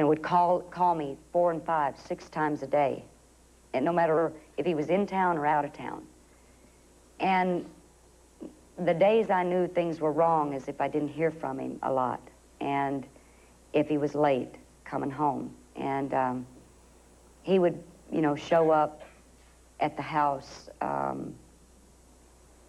would call me 4 and 5, 6 times a day, and no matter if he was in town or out of town. And the days I knew things were wrong is if I didn't hear from him a lot, and if he was late coming home. And he would, show up at the house,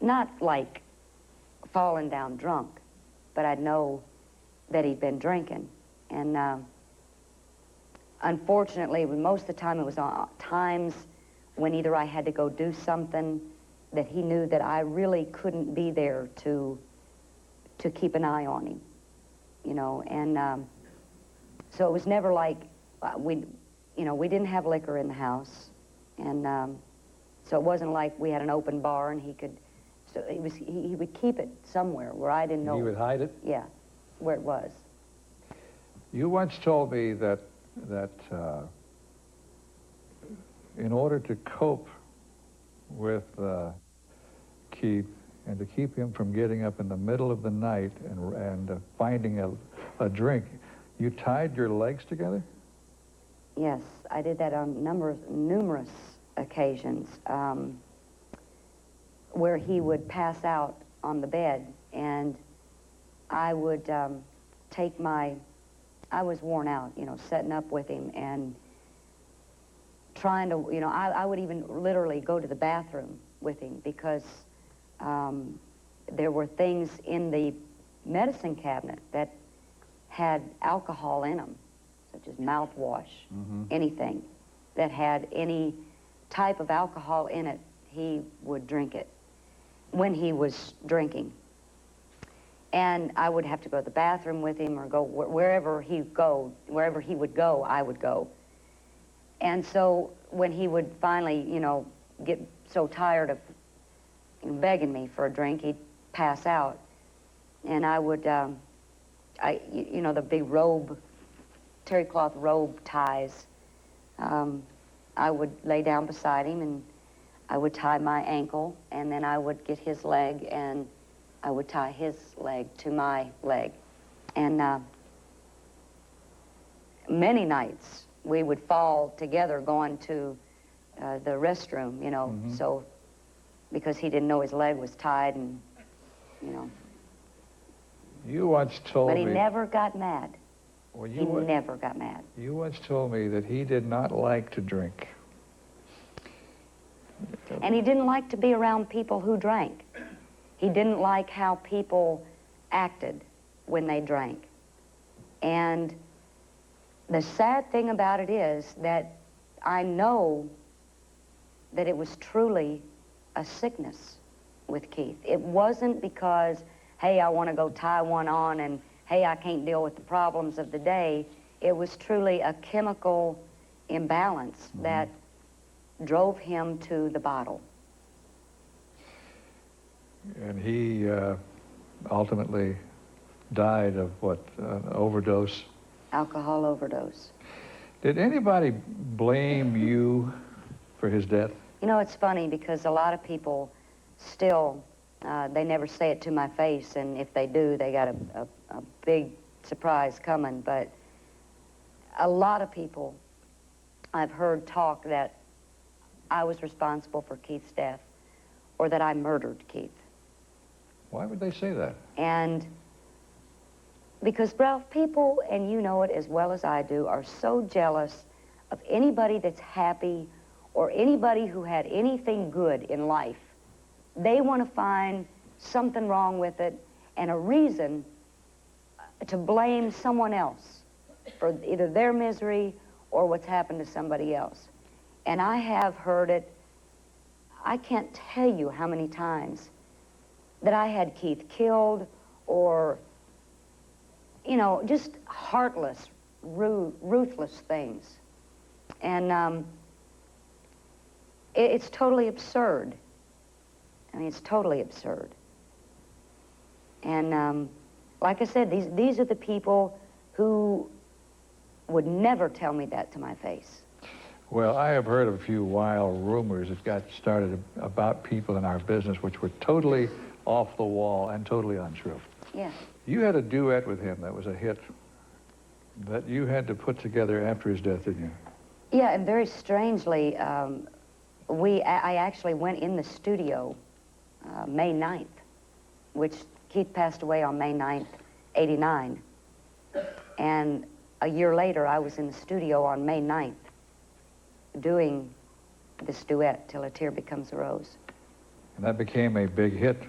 not like falling down drunk, but I'd know that he'd been drinking. And unfortunately, most of the time it was on times when either I had to go do something that he knew that I really couldn't be there to keep an eye on him, and so it was never like we didn't have liquor in the house, and so it wasn't like we had an open bar and he would keep it somewhere where I didn't know. He would hide it? Yeah, where it was. You once told me that in order to cope with Keith and to keep him from getting up in the middle of the night and finding a drink, you tied your legs together? Yes, I did that on numerous occasions, where he would pass out on the bed, and I would I was worn out, setting up with him and trying to, I would even literally go to the bathroom with him because there were things in the medicine cabinet that had alcohol in them, such as mouthwash, anything that had any type of alcohol in it, he would drink it when he was drinking. And I would have to go to the bathroom with him or go wherever he would go, I would go. And so when he would finally, get so tired of begging me for a drink, he'd pass out. And I would, the big robe, terry cloth robe ties, I would lay down beside him and I would tie my ankle, and then I would get his leg and I would tie his leg to my leg. And many nights we would fall together going to the restroom, so because he didn't know his leg was tied, and You once told me... But he never got mad. Well, he never got mad. You once told me that he did not like to drink. And he didn't like to be around people who drank. He didn't like how people acted when they drank. And the sad thing about it is that I know that it was truly a sickness with Keith. It wasn't because, hey, I want to go tie one on and, hey, I can't deal with the problems of the day. It was truly a chemical imbalance that drove him to the bottle. And he ultimately died of what, an overdose? Alcohol overdose. Did anybody blame you for his death? It's funny because a lot of people still, they never say it to my face, and if they do, they got a big surprise coming. But a lot of people I've heard talk that I was responsible for Keith's death or that I murdered Keith. Why would they say that? And because, Ralph, people, and you know it as well as I do, are so jealous of anybody that's happy or anybody who had anything good in life. They want to find something wrong with it and a reason to blame someone else for either their misery or what's happened to somebody else. And I have heard it, I can't tell you how many times that I had Keith killed or, just heartless, ruthless things. And it's totally absurd. I mean, it's totally absurd. And like I said, these are the people who would never tell me that to my face. Well, I have heard of a few wild rumors that got started about people in our business which were totally off the wall and totally untrue. Yeah. You had a duet with him that was a hit. that you had to put together after his death, didn't you? Yeah, and very strangely, I actually went in the studio May 9th, which Keith passed away on May 9th, 89. And a year later, I was in the studio on May 9th doing this duet, Till a Tear Becomes a Rose. And that became a big hit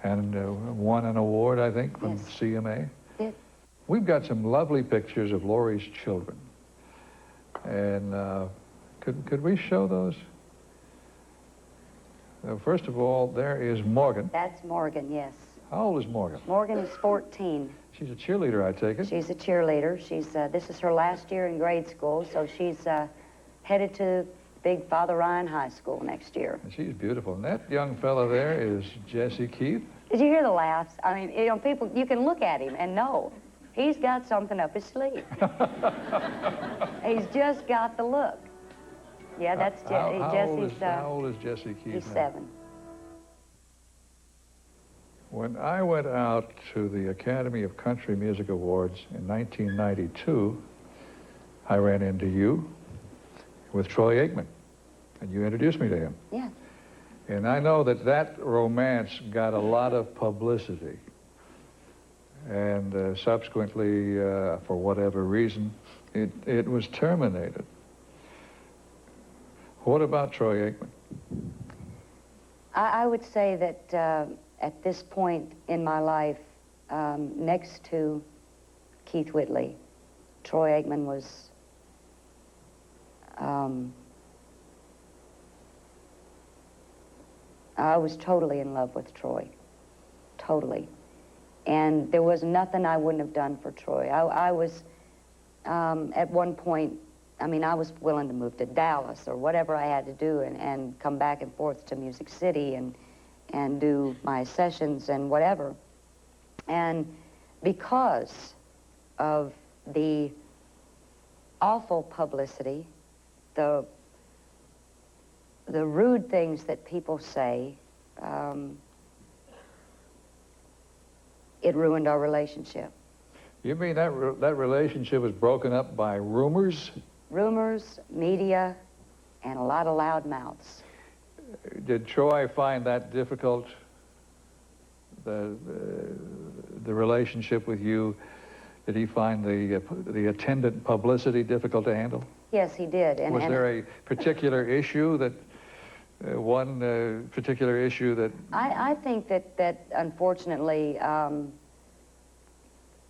and won an award, I think, from Yes. CMA. Did. We've got some lovely pictures of Lorrie's children. And could we show those? First of all, there is Morgan. That's Morgan, yes. How old is Morgan? Morgan is 14. She's a cheerleader, I take it. She's a cheerleader. This is her last year in grade school, so she's headed to big Father Ryan High School next year. And she's beautiful. And that young fellow there is Jesse Keith. Did you hear the laughs? I mean, you know, people, you can look at him and know he's got something up his sleeve. He's just got the look. Yeah, that's Jesse's. How old is Jesse Keith? He's now? 7. When I went out to the Academy of Country Music Awards in 1992, I ran into you with Troy Aikman, and you introduced me to him. Yeah. And I know that romance got a lot of publicity. And subsequently, for whatever reason, it was terminated. What about Troy Aikman? I would say that at this point in my life, next to Keith Whitley, Troy Aikman was I was totally in love with Troy, totally. And there was nothing I wouldn't have done for Troy. I was, at one point, I mean, I was willing to move to Dallas or whatever I had to do and come back and forth to Music City and do my sessions and whatever. And because of the awful publicity, the rude things that people say, it ruined our relationship. You mean that relationship was broken up by rumors? Rumors, media, and a lot of loud mouths. Did Troy find that difficult, the relationship with you? Did he find the attendant publicity difficult to handle? Yes, he did. Was there a particular issue that, one particular issue that... I think that unfortunately,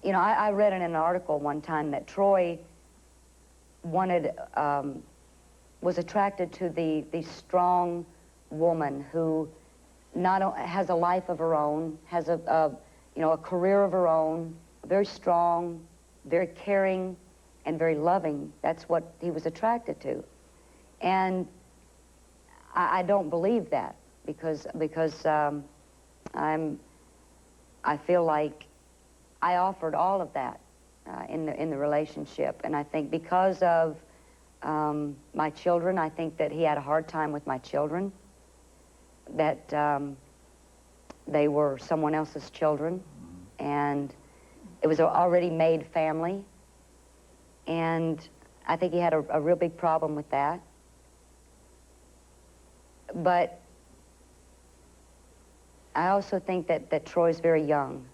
you know, I read in an article one time that Troy was attracted to the strong woman who has a life of her own, has a career of her own, very strong, very caring, and very loving. That's what he was attracted to. And I don't believe that because I feel like I offered all of that in the relationship, and I think because of my children, I think that he had a hard time with my children, that they were someone else's children, and it was an already made family, and I think he had a real big problem with that. But I also think that Troy's very young.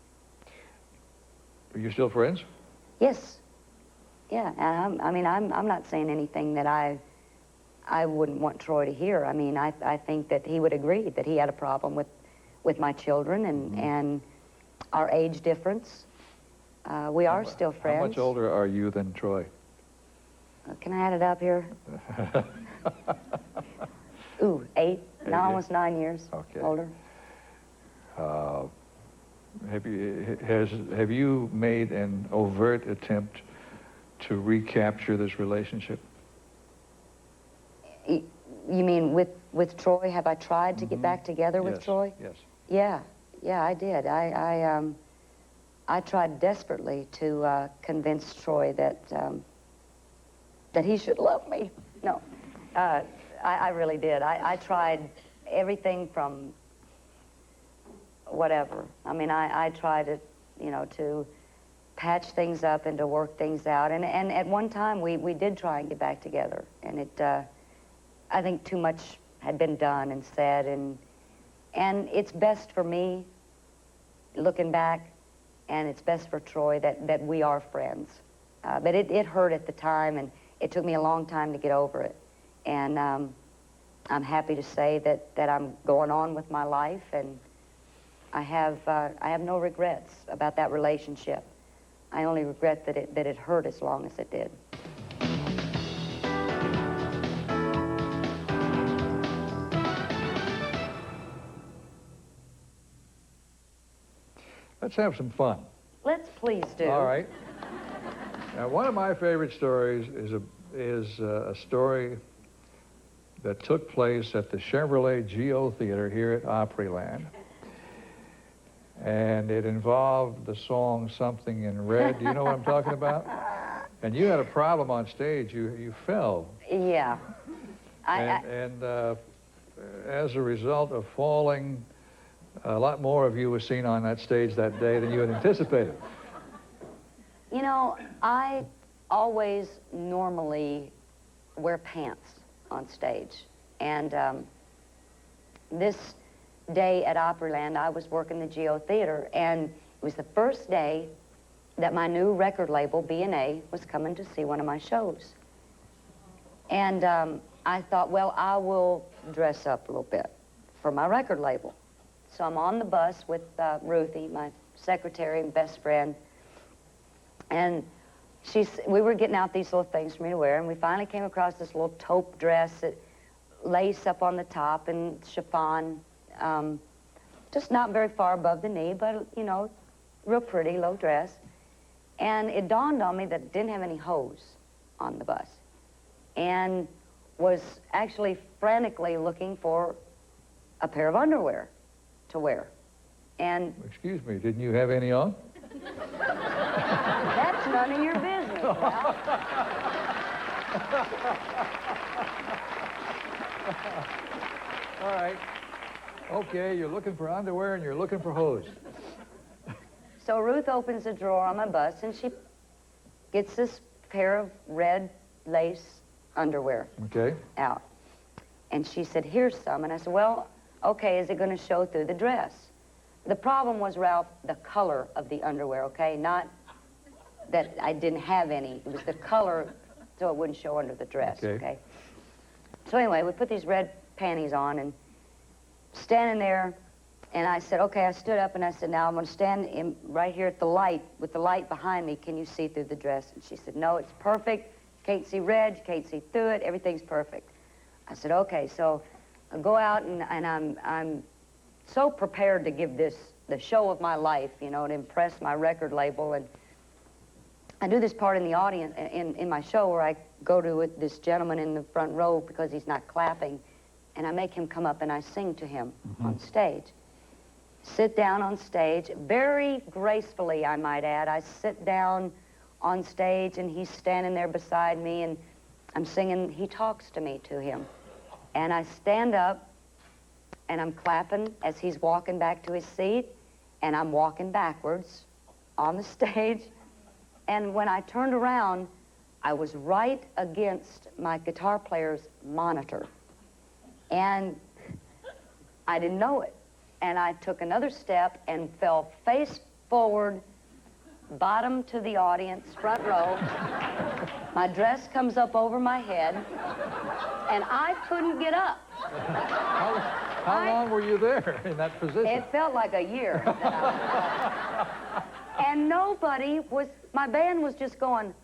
Are you still friends? Yes. Yeah, and I'm not saying anything that I wouldn't want Troy to hear. I mean, I think that he would agree that he had a problem with my children and our age difference. We are still friends. How much older are you than Troy? Can I add it up here? Ooh, 8, now almost 9 years older. Have you made an overt attempt to recapture this relationship? You mean with Troy? Have I tried to get back together with Troy? Yes. Yeah, I did. I tried desperately to convince Troy that he should love me. No, I really did. I tried everything from whatever. I mean, I tried to, you know, to patch things up and to work things out. And at one time, we did try and get back together. And I think too much had been done and said. And it's best for me, looking back, and it's best for Troy that we are friends. But it hurt at the time, and it took me a long time to get over it. And I'm happy to say that I'm going on with my life, and I have no regrets about that relationship. I only regret that it hurt as long as it did. Let's have some fun. Let's please do. All right. Now, one of my favorite stories is a story that took place at the Chevrolet Geo Theater here at Opryland. And it involved the song Something in Red. Do you know what I'm talking about? And you had a problem on stage. You fell. Yeah. And as a result of falling, a lot more of you was seen on that stage that day than you had anticipated. You know, I always normally wear pants on stage. And this day at Opryland, I was working the Geo Theater, and it was the first day that my new record label, B&A, was coming to see one of my shows. And I thought, well, I will dress up a little bit for my record label. So I'm on the bus with Ruthie, my secretary and best friend, and we were getting out these little things for me to wear, and we finally came across this little taupe dress that lace up on the top and chiffon, just not very far above the knee, but, you know, real pretty, low dress. And it dawned on me that it didn't have any hose on the bus, and was actually frantically looking for a pair of underwear to wear. And excuse me, didn't you have any on? that's none of your business, Ralph. All right. Okay, you're looking for underwear and you're looking for hose. So Ruth opens a drawer on my bus, and she gets this pair of red lace underwear out. And she said, here's some. And I said, well, okay, is it going to show through the dress? The problem was, Ralph, the color of the underwear, okay? Not that I didn't have any. It was the color, so it wouldn't show under the dress, okay? So anyway, we put these red panties on, and standing there, and I said, okay, I stood up, and I said, now I'm going to stand right here at the light, with the light behind me. Can you see through the dress? And she said, no, it's perfect. You can't see red. You can't see through it. Everything's perfect. I said, okay. So I go out, and I'm so prepared to give this the show of my life, you know, to impress my record label. And I do this part in the audience, in my show, where I go to this gentleman in the front row because he's not clapping, and I make him come up and I sing to him on stage. Sit down on stage, very gracefully, I might add. I sit down on stage, and he's standing there beside me, and I'm singing He Talks to Me to him. And I stand up, and I'm clapping as he's walking back to his seat, and I'm walking backwards on the stage. And when I turned around, I was right against my guitar player's monitor. And I didn't know it. And I took another step and fell face forward, bottom to the audience, front row. My dress comes up over my head, and I couldn't get up. How long were you there in that position? It felt like a year. And nobody was, my band was just going,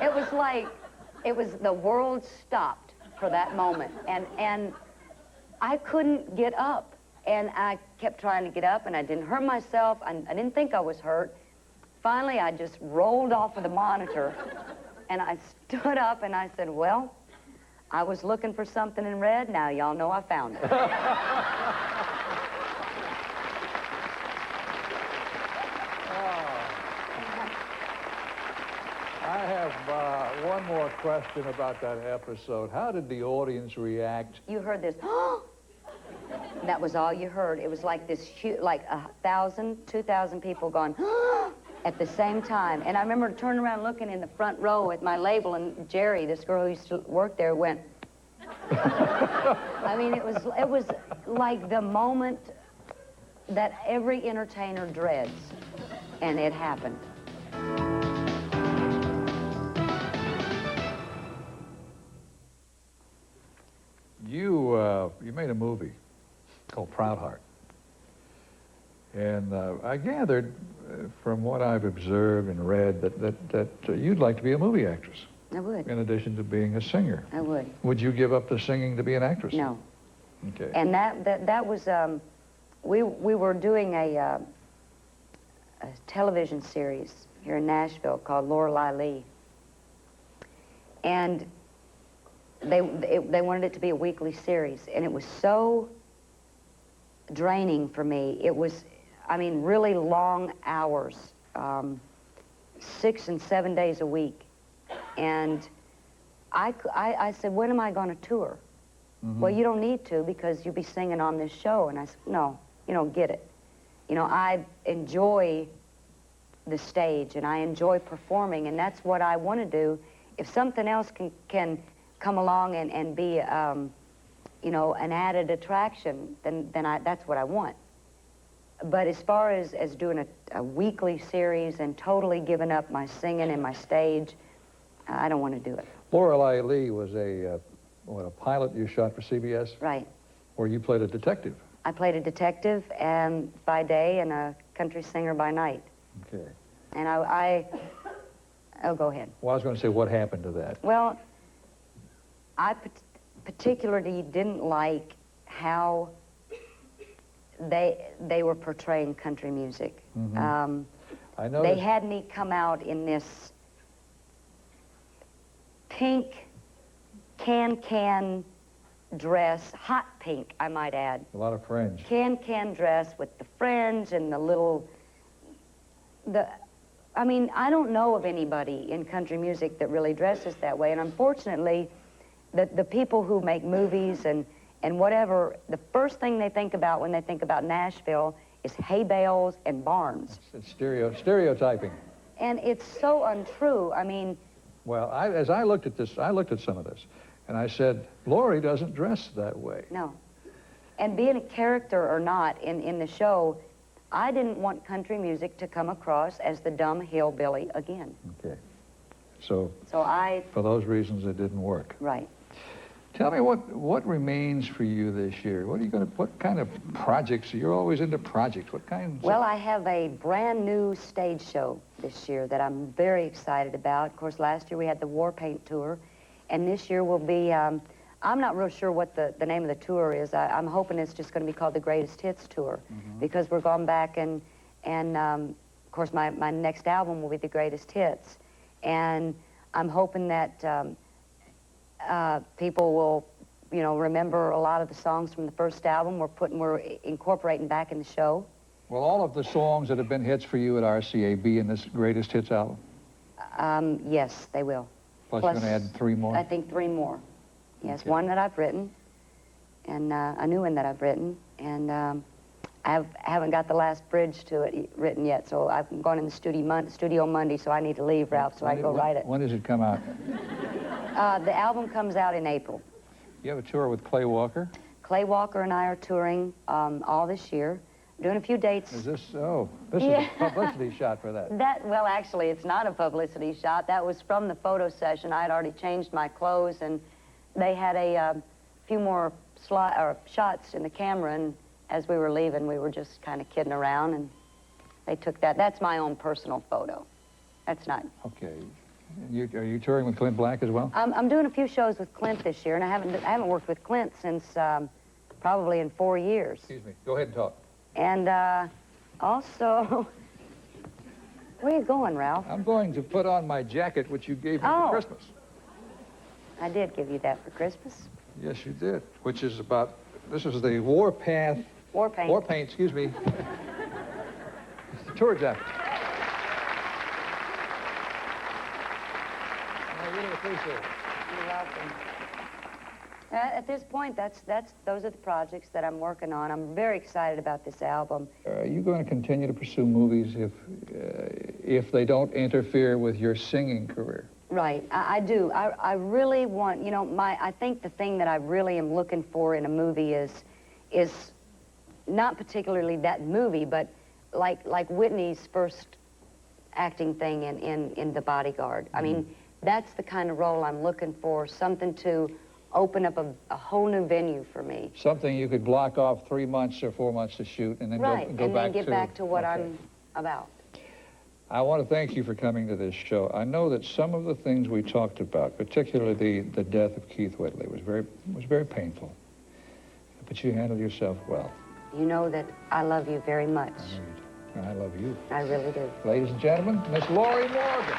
it was like, the world stopped for that moment. And I couldn't get up. And I kept trying to get up, and I didn't hurt myself. I didn't think I was hurt. Finally, I just rolled off of the monitor, and I stood up, and I said, well, I was looking for something in red. Now y'all know I found it. I have one more question about that episode. How did the audience react? You heard this, that was all you heard. It was like this huge, like 1,000, 2,000 people going, at the same time. And I remember turning around looking in the front row at my label, and Jerry, this girl who used to work there, went. I mean, it was like the moment that every entertainer dreads, and it happened. You made a movie called Proud Heart. And I gathered from what I've observed and read that you'd like to be a movie actress. I would. In addition to being a singer. I would. Would you give up the singing to be an actress? No. Okay. And that was, we were doing a television series here in Nashville called Lorrie. And they wanted it to be a weekly series, and it was so draining for me. It was, I mean, really long hours, 6 and 7 days a week. And I said, when am I going to tour? Mm-hmm. Well, you don't need to because you'll be singing on this show. And I said, no, you don't get it. You know, I enjoy the stage and I enjoy performing, and that's what I want to do. If something else can come along and be, you know, an added attraction, then that's what I want. But as far as doing a weekly series and totally giving up my singing and my stage, I don't want to do it. Lorelei Lee was a pilot you shot for CBS? Right. Where you played a detective. I played a detective and by day and a country singer by night. Okay. And oh, go ahead. Well, I was going to say, what happened to that? Well, I particularly didn't like how they were portraying country music. Mm-hmm. I know they had me come out in this pink can dress, hot pink, I might add. A lot of fringe. Can dress with the fringe and I mean, I don't know of anybody in country music that really dresses that way, and unfortunately, the people who make movies and whatever, the first thing they think about when they think about Nashville is hay bales and barns. It's stereotyping. And it's so untrue. I mean... Well, as I looked at this, I looked at some of this, and I said, Lorrie doesn't dress that way. No. And being a character or not in the show, I didn't want country music to come across as the dumb hillbilly again. Okay. So for those reasons, it didn't work. Right. Tell me what remains for you this year? What kind of projects? You're always into projects. What kinds? Well, I have a brand new stage show this year that I'm very excited about. Of course, last year we had the War Paint Tour, and this year will be, I'm not real sure what the name of the tour is. I'm hoping it's just going to be called the Greatest Hits Tour, mm-hmm. because we're going back and of course, my next album will be the Greatest Hits. And I'm hoping that people will, you know, remember a lot of the songs from the first album. We're incorporating back in the show. Will all of the songs that have been hits for you at RCA be in this Greatest Hits album? Yes, they will. Plus you're going to add 3 more? I think 3 more. Yes, okay. One that I've written, and a new one that I've written, and I haven't got the last bridge to it written yet, so I'm going in the studio Monday, so I need to leave, Ralph, so I can go write it. When does it come out? The album comes out in April. You have a tour with Clay Walker? Clay Walker and I are touring all this year. Doing a few dates. Is this, this is a publicity shot for that. Well, actually, it's not a publicity shot. That was from the photo session. I had already changed my clothes, and they had a few more shots in the camera, and as we were leaving, we were just kind of kidding around, and they took that. That's my own personal photo. That's not... Okay. Are you touring with Clint Black as well? I'm doing a few shows with Clint this year, and I haven't worked with Clint since probably in 4 years. Excuse me. Go ahead and talk. And also, where are you going, Ralph? I'm going to put on my jacket, which you gave me for Christmas. I did give you that for Christmas. Yes, you did. Which is about, this is the War Paint, excuse me. It's the tour jacket. I really appreciate it. You're welcome. At this point, those are the projects that I'm working on. I'm very excited about this album. Are you going to continue to pursue movies if they don't interfere with your singing career. Right, I do. I really want, you know, I think the thing that I really am looking for in a movie is not particularly that movie, but like Whitney's first acting thing in The Bodyguard. I mean, that's the kind of role I'm looking for, something to open up a whole new venue for me. Something you could block off 3 months or 4 months to shoot and then Right, go and back then get back to what okay. I'm about. I want to thank you for coming to this show. I know that some of the things we talked about, particularly the death of Keith Whitley, was very painful. But you handled yourself well. You know that I love you very much. I love you. I really do. Ladies and gentlemen, Miss Lorrie Morgan.